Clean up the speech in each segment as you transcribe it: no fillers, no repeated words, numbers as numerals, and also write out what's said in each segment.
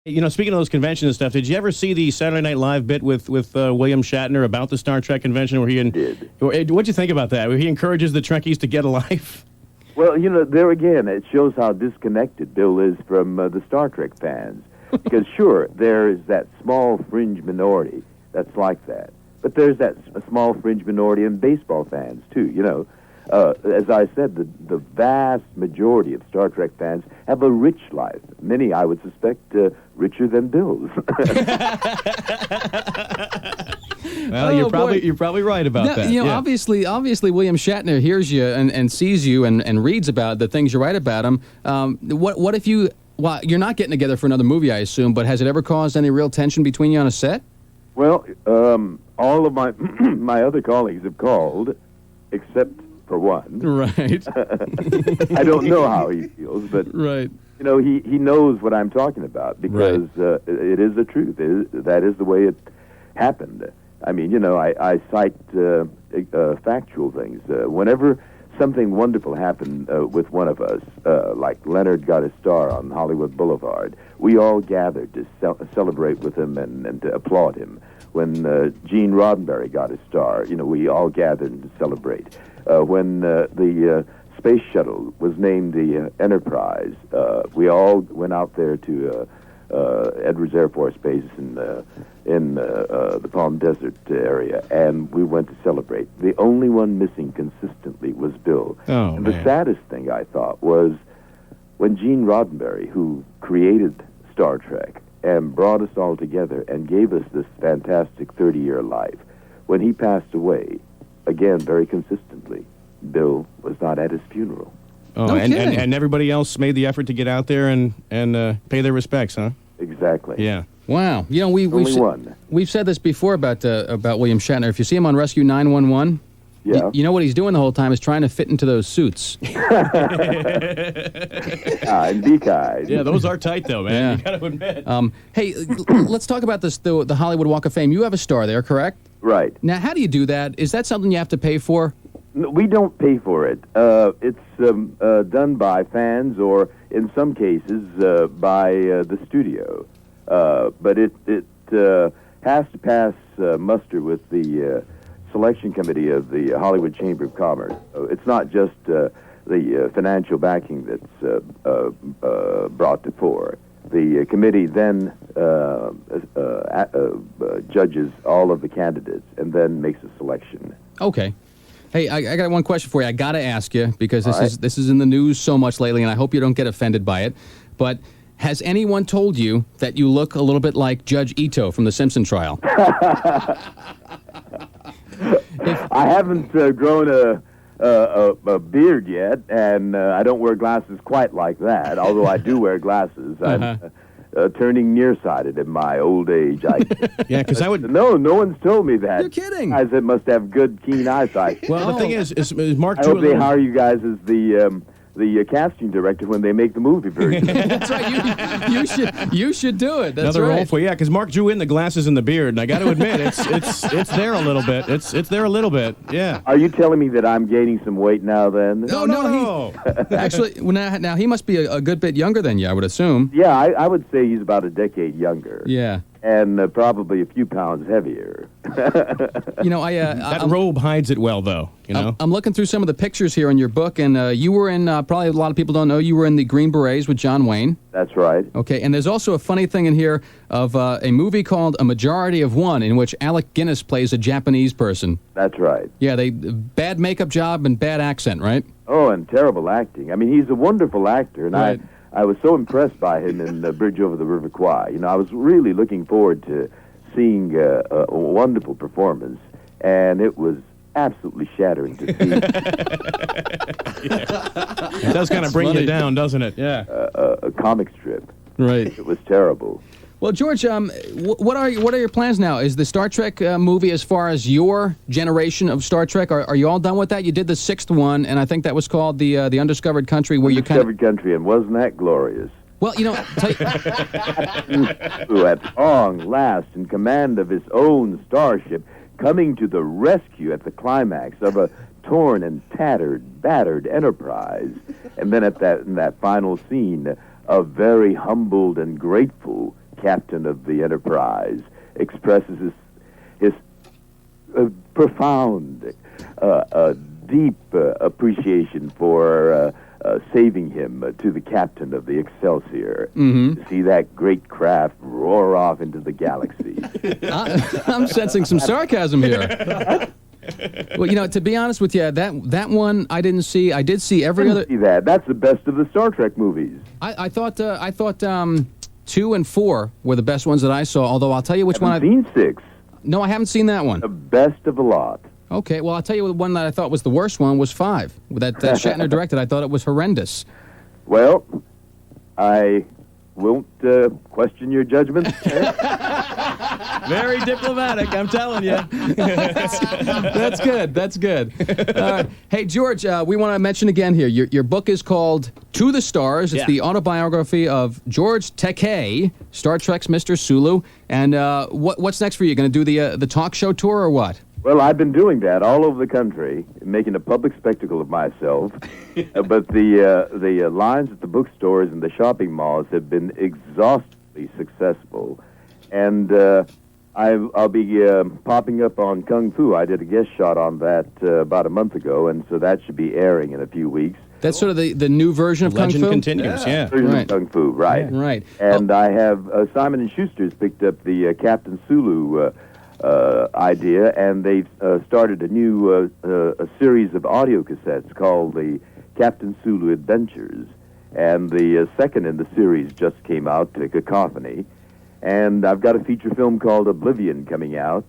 Speaking of those conventions and stuff, did you ever see the Saturday Night Live bit with William Shatner about the Star Trek convention where Did. What'd you think about that? Where he encourages the Trekkies to get a life? Well, there again, it shows how disconnected Bill is from the Star Trek fans. Because, sure, there is that small fringe minority that's like that. But there's that small fringe minority in baseball fans, too, As I said, the vast majority of Star Trek fans have a rich life. Many, I would suspect, richer than Bill's. Well, you're probably right about that. Obviously, William Shatner hears you and sees you and reads about the things you write about him. What if you? Well, you're not getting together for another movie, I assume. But has it ever caused any real tension between you on a set? Well, all of my my other colleagues have called, except for one. Right. I don't know how he feels, but right. He knows what I'm talking about because it is the truth. That is the way it happened. I mean, I cite factual things. Whenever something wonderful happened with one of us, like Leonard got a star on Hollywood Boulevard, we all gathered to celebrate with him and to applaud him. When Gene Roddenberry got a star, we all gathered to celebrate. When the space shuttle was named the Enterprise, we all went out there to Edwards Air Force Base in the Palm Desert area, and we went to celebrate. The only one missing consistently was Bill. Oh, and the saddest thing, I thought, was when Gene Roddenberry, who created Star Trek and brought us all together and gave us this fantastic 30-year life, when he passed away, again, very consistently, Bill was not at his funeral. Oh, No kidding. and everybody else made the effort to get out there and pay their respects, huh? Exactly. Yeah. Wow. We've said this before about William Shatner. If you see him on Rescue 911, Yeah. you know what he's doing the whole time is trying to fit into those suits. And be kind. Yeah, those are tight, though, man. Yeah. You got to admit. Hey, let's talk about this. The Hollywood Walk of Fame. You have a star there, correct? Right. Now, how do you do that? Is that something you have to pay for? No, we don't pay for it. It's done by fans or, in some cases, by the studio. But it has to pass muster with the selection committee of the Hollywood Chamber of Commerce. It's not just the financial backing that's brought to fore. The committee then judges all of the candidates and then makes a selection. Okay. Hey, I got one question for you. I got to ask you because All this is in the news so much lately, and I hope you don't get offended by it. But has anyone told you that you look a little bit like Judge Ito from the Simpson trial? I haven't grown a beard yet, and I don't wear glasses quite like that, although I do wear glasses. I'm turning nearsighted in my old age. Yeah, because I would... No one's told me that. You're kidding. Guys that must have good, keen eyesight. Well, the thing is Mark I drew hope a they little... hire you guys as the casting director when they make the movie version. That's right. You should do it. That's Another right. role for you. Yeah, because Mark drew in the glasses and the beard, and I got to admit, it's there a little bit. It's there a little bit. Yeah. Are you telling me that I'm gaining some weight now then? No. Actually, now he must be a good bit younger than you, I would assume. Yeah, I would say he's about a decade younger. Yeah. And probably a few pounds heavier. That robe hides it well, though. I'm looking through some of the pictures here in your book, and you were in, probably a lot of people don't know, you were in the Green Berets with John Wayne. That's right. Okay, and there's also a funny thing in here of a movie called A Majority of One, in which Alec Guinness plays a Japanese person. That's right. Yeah, bad makeup job and bad accent, right? Oh, and terrible acting. I mean, he's a wonderful actor, and Right. I was so impressed by him in Bridge Over the River Kwai. I was really looking forward to seeing a wonderful performance, and it was absolutely shattering to see. It does kind of bring you down, doesn't it? Yeah. A comic strip. Right. It was terrible. Well, George, what are your plans now? Is the Star Trek movie, as far as your generation of Star Trek, are you all done with that? You did the sixth one, and I think that was called the Undiscovered Country, where you kind of... Undiscovered Country, and wasn't that glorious? Well, Who at long last in command of his own starship, coming to the rescue at the climax of a torn and tattered, battered Enterprise, and then in that final scene, a very humbled and grateful captain of the Enterprise, expresses his profound, deep appreciation for saving him to the captain of the Excelsior. To see that great craft roar off into the galaxy. I'm sensing some sarcasm here. Well, to be honest with you, that one I didn't see. I did see every other. See that? That's the best of the Star Trek movies. I thought 2 and 4 were the best ones that I saw. Although I'll tell you which one I've seen 6. No, I haven't seen that one. The best of the lot. Okay, well I'll tell you the one that I thought was the worst one was 5. That Shatner directed. I thought it was horrendous. Well, I won't question your judgment. Very diplomatic, I'm telling you. That's good. That's good. Hey, George, we want to mention again here, your book is called To the Stars. It's the autobiography of George Takei, Star Trek's Mr. Sulu. And what's next for you? Going to do the talk show tour or what? Well, I've been doing that all over the country, making a public spectacle of myself. But the lines at the bookstores and the shopping malls have been exhaustively successful. And I'll be popping up on Kung Fu. I did a guest shot on that about a month ago, and so that should be airing in a few weeks. That's sort of the new version of Kung Fu? Legend continues, yeah. Version of Kung Fu, right. Yeah. Right. And I have Simon & Schuster's picked up the Captain Sulu idea, and they've started a new a series of audio cassettes called the Captain Sulu Adventures. And the second in the series just came out, Cacophony. And I've got a feature film called Oblivion coming out.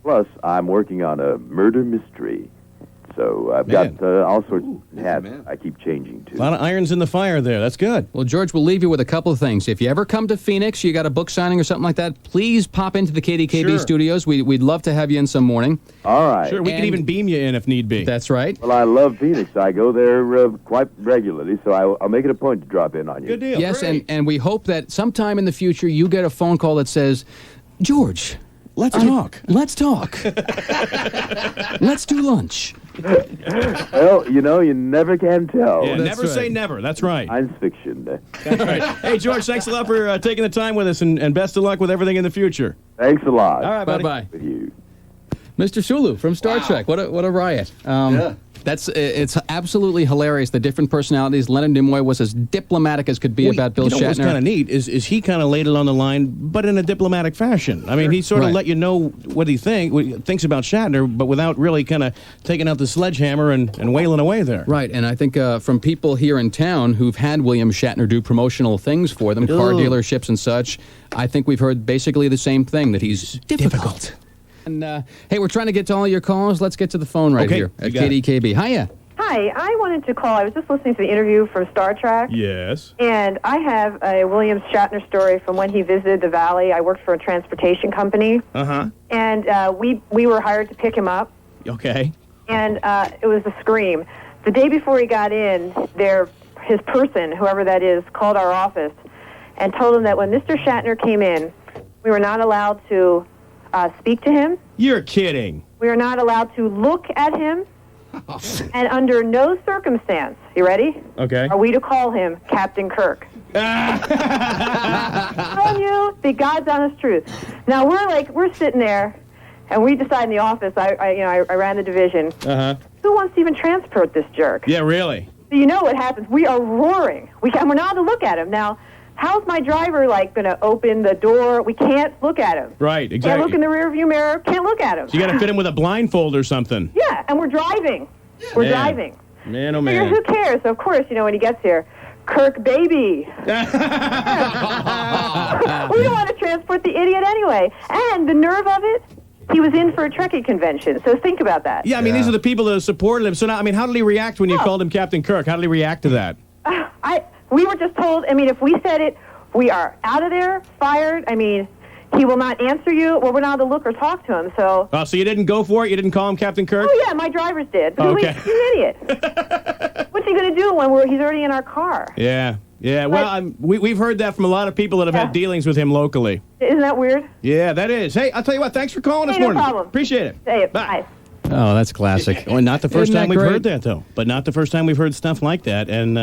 Plus, I'm working on a murder mystery. So I've got all sorts of hats I keep changing to. A lot of irons in the fire there. That's good. Well, George, we'll leave you with a couple of things. If you ever come to Phoenix, you got a book signing or something like that, please pop into the KDKB studios. We'd love to have you in some morning. All right. Sure, we can even beam you in if need be. That's right. Well, I love Phoenix. I go there quite regularly, so I'll make it a point to drop in on you. Good deal. Yes, and we hope that sometime in the future you get a phone call that says, George, let's talk. Let's talk. Let's do lunch. Well, you never can tell. Yeah, never say never. That's right. Science fiction. That's right. Hey, George, thanks a lot for taking the time with us, and best of luck with everything in the future. Thanks a lot. All right, buddy. Bye-bye. With you. Mr. Sulu from Star Trek. What a riot. It's absolutely hilarious, the different personalities. Leonard Nimoy was as diplomatic as could be about Bill Shatner. What's kind of neat is he kind of laid it on the line, but in a diplomatic fashion. I mean, he sort of let you know what he thinks about Shatner, but without really kind of taking out the sledgehammer and wailing away there. Right, and I think from people here in town who've had William Shatner do promotional things for them, car dealerships and such, I think we've heard basically the same thing, that he's difficult. And, hey, we're trying to get to all your calls. Let's get to the phone here at KDKB. Hiya. Hi, I wanted to call. I was just listening to the interview from Star Trek. Yes. And I have a William Shatner story from when he visited the Valley. I worked for a transportation company. Uh-huh. And we were hired to pick him up. Okay. And it was a scream. The day before he got in, his person, whoever that is, called our office and told him that when Mr. Shatner came in, we were not allowed to speak to him. You're kidding. We are not allowed to look at him. And under no circumstance, you ready? Okay. Are we to call him Captain Kirk? I'm telling you the God's honest truth. Now we're sitting there, and we decide in the office. I ran the division. Uh-huh. Who wants to even transport this jerk? Yeah, really. So you know what happens? We are roaring. We're not allowed to look at him now. How's my driver going to open the door? We can't look at him. Right, exactly. Can't look in the rearview mirror. Can't look at him. So you got to fit him with a blindfold or something. Yeah, and we're driving. We're driving. Man, oh Figure, man. who cares? So of course, when he gets here, Kirk baby. We don't want to transport the idiot anyway. And the nerve of it, he was in for a Trekkie convention. So think about that. Yeah, I mean, these are the people that supported him. So now, I mean, how did he react when you called him Captain Kirk? How did he react to that? We were just told, if we said it, we are out of there, fired. He will not answer you. Well, we're not allowed to look or talk to him, so... Oh, so you didn't go for it? You didn't call him Captain Kirk? Oh, yeah, my drivers did. But Okay. He's an idiot. What's he going to do when he's already in our car? Yeah. Well, we've heard that from a lot of people that have had dealings with him locally. Isn't that weird? Yeah, that is. Hey, I'll tell you what, thanks for calling us no morning. problem. Appreciate it. Say it. Bye. Bye. Oh, that's classic. Well, not the first Isn't that time we've great? heard that, though. But not the first time we've heard stuff like that. And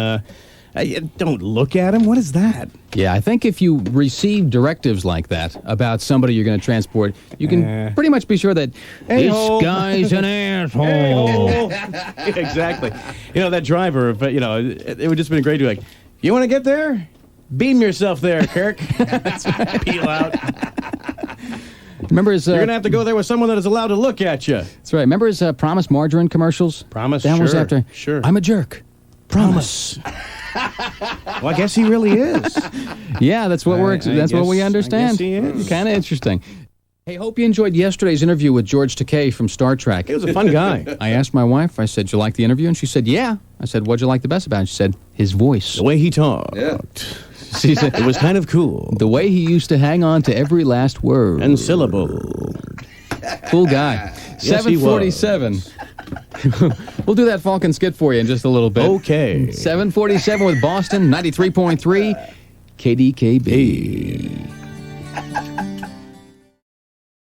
Don't look at him. What is that? Yeah, I think if you receive directives like that about somebody you're going to transport, you can pretty much be sure that this guy's an asshole. Exactly. That driver, but it would just been great to be like, you want to get there? Beam yourself there, Kirk. Peel out. Remember his, You're going to have to go there with someone that is allowed to look at you. That's right. Remember his Promise Margarine commercials? Promise, that was after. Sure. I'm a jerk. Promise. Well, I guess he really is. Yeah, that's what what we understand. I guess he is. Kind of interesting. Hey, hope you enjoyed yesterday's interview with George Takei from Star Trek. He was a fun guy. I asked my wife, I said, "Did you like the interview?" And she said, "Yeah." I said, "What'd you like the best about it?" She said, "His voice." The way he talked. Yeah. She said, It was kind of cool. the way he used to hang on to every last word. And syllable. Cool guy. Yes, he was. 747. We'll do that Falcon skit for you in just a little bit. Okay. 747 with Boston, 93.3 KDKB.